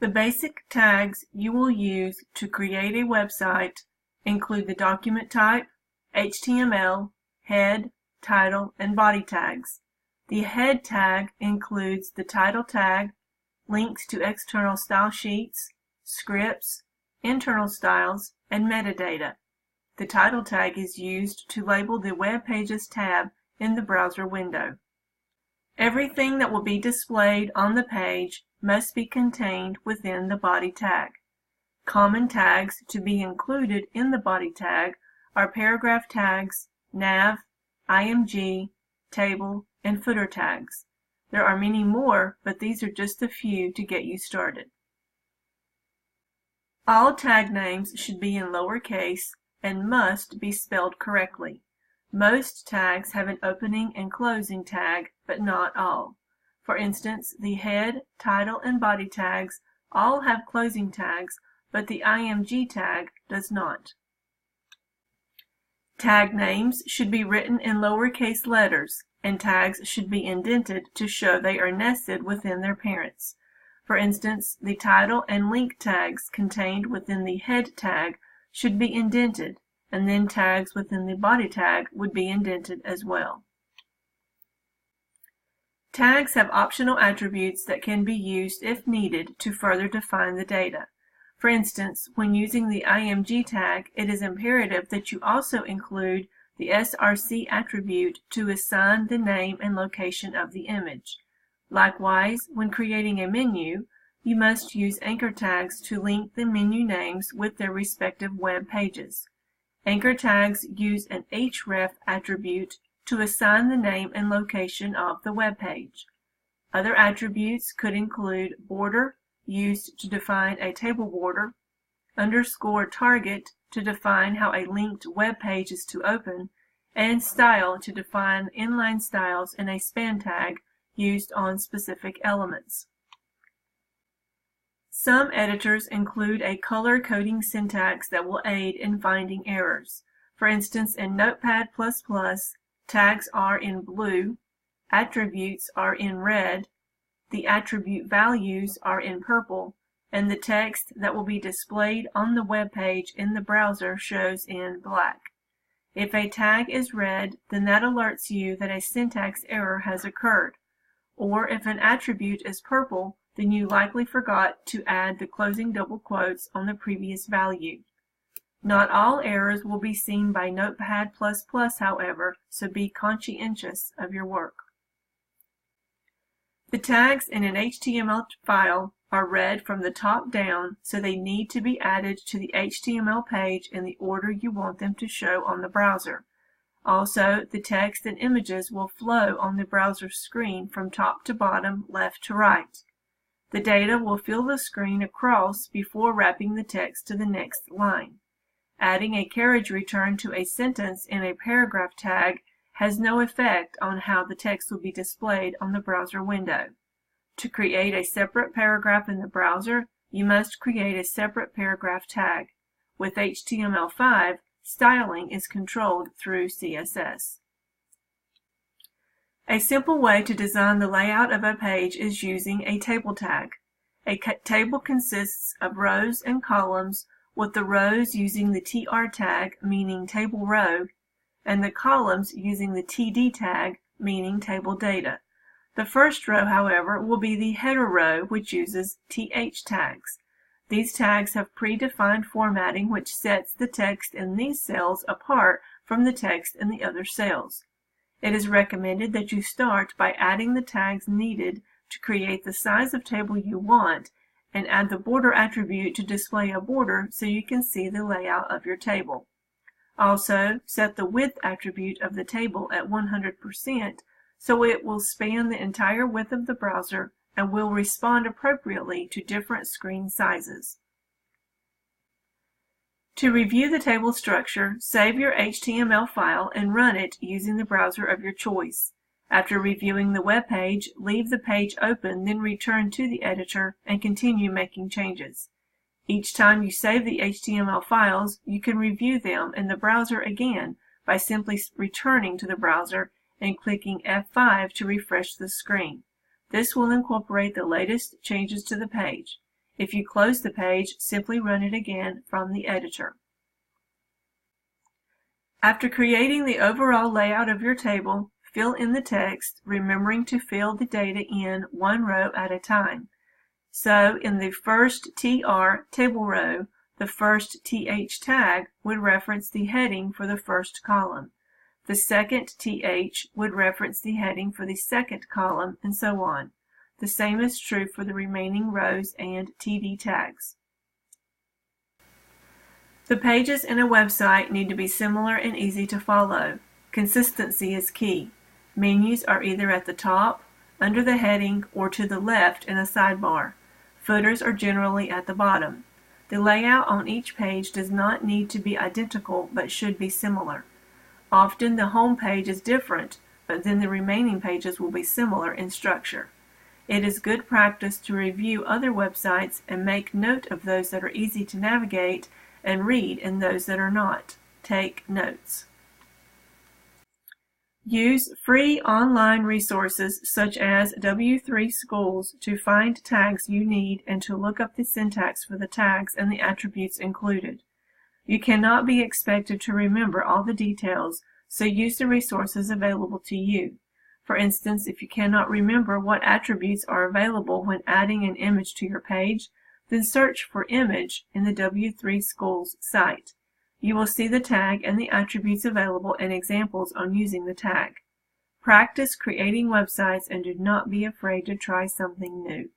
The basic tags you will use to create a website include the document type, HTML, head, title, and body tags. The head tag includes the title tag, links to external style sheets, scripts, internal styles, and metadata. The title tag is used to label the Web Pages tab in the browser window. Everything that will be displayed on the page must be contained within the body tag. Common tags to be included in the body tag are paragraph tags, nav, IMG, table, and footer tags. There are many more, but these are just a few to get you started. All tag names should be in lowercase and must be spelled correctly. Most tags have an opening and closing tag, but not all. For instance, the head, title, and body tags all have closing tags, but the IMG tag does not. Tag names should be written in lowercase letters, and tags should be indented to show they are nested within their parents. For instance, the title and link tags contained within the head tag should be indented, and then tags within the body tag would be indented as well. Tags have optional attributes that can be used if needed to further define the data. For instance, when using the IMG tag, it is imperative that you also include the SRC attribute to assign the name and location of the image. Likewise, when creating a menu, you must use anchor tags to link the menu names with their respective web pages. Anchor tags use an href attribute to assign the name and location of the web page. Other attributes could include border, used to define a table border, underscore target to define how a linked web page is to open, and style to define inline styles in a span tag used on specific elements. Some editors include a color coding syntax that will aid in finding errors. For instance, in Notepad++, tags are in blue, attributes are in red, the attribute values are in purple, and the text that will be displayed on the web page in the browser shows in black. If a tag is red, then that alerts you that a syntax error has occurred. Or if an attribute is purple, then you likely forgot to add the closing double quotes on the previous value. Not all errors will be seen by Notepad++, however, so be conscientious of your work. The tags in an HTML file are read from the top down, so they need to be added to the HTML page in the order you want them to show on the browser. Also, the text and images will flow on the browser screen from top to bottom, left to right. The data will fill the screen across before wrapping the text to the next line. Adding a carriage return to a sentence in a paragraph tag has no effect on how the text will be displayed on the browser window. To create a separate paragraph in the browser, you must create a separate paragraph tag. With HTML5, styling is controlled through CSS. A simple way to design the layout of a page is using a table tag. A table consists of rows and columns, with the rows using the TR tag, meaning table row, and the columns using the TD tag, meaning table data. The first row, however, will be the header row, which uses TH tags. These tags have predefined formatting which sets the text in these cells apart from the text in the other cells. It is recommended that you start by adding the tags needed to create the size of table you want, and add the border attribute to display a border so you can see the layout of your table. Also, set the width attribute of the table at 100% so it will span the entire width of the browser and will respond appropriately to different screen sizes. To review the table structure, save your HTML file and run it using the browser of your choice. After reviewing the web page, leave the page open, then return to the editor and continue making changes. Each time you save the HTML files, you can review them in the browser again by simply returning to the browser and clicking F5 to refresh the screen. This will incorporate the latest changes to the page. If you close the page, simply run it again from the editor. After creating the overall layout of your table, fill in the text, remembering to fill the data in one row at a time. So, in the first TR table row, the first TH tag would reference the heading for the first column. The second TH would reference the heading for the second column, and so on. The same is true for the remaining rows and TD tags. The pages in a website need to be similar and easy to follow. Consistency is key. Menus are either at the top, under the heading, or to the left in a sidebar. Footers are generally at the bottom. The layout on each page does not need to be identical, but should be similar. Often the home page is different, but then the remaining pages will be similar in structure. It is good practice to review other websites and make note of those that are easy to navigate and read and those that are not. Take notes. Use free online resources such as W3 Schools to find tags you need and to look up the syntax for the tags and the attributes included. You cannot be expected to remember all the details, so use the resources available to you. For instance, if you cannot remember what attributes are available when adding an image to your page, then search for image in the W3 Schools site. You will see the tag and the attributes available and examples on using the tag. Practice creating websites and do not be afraid to try something new.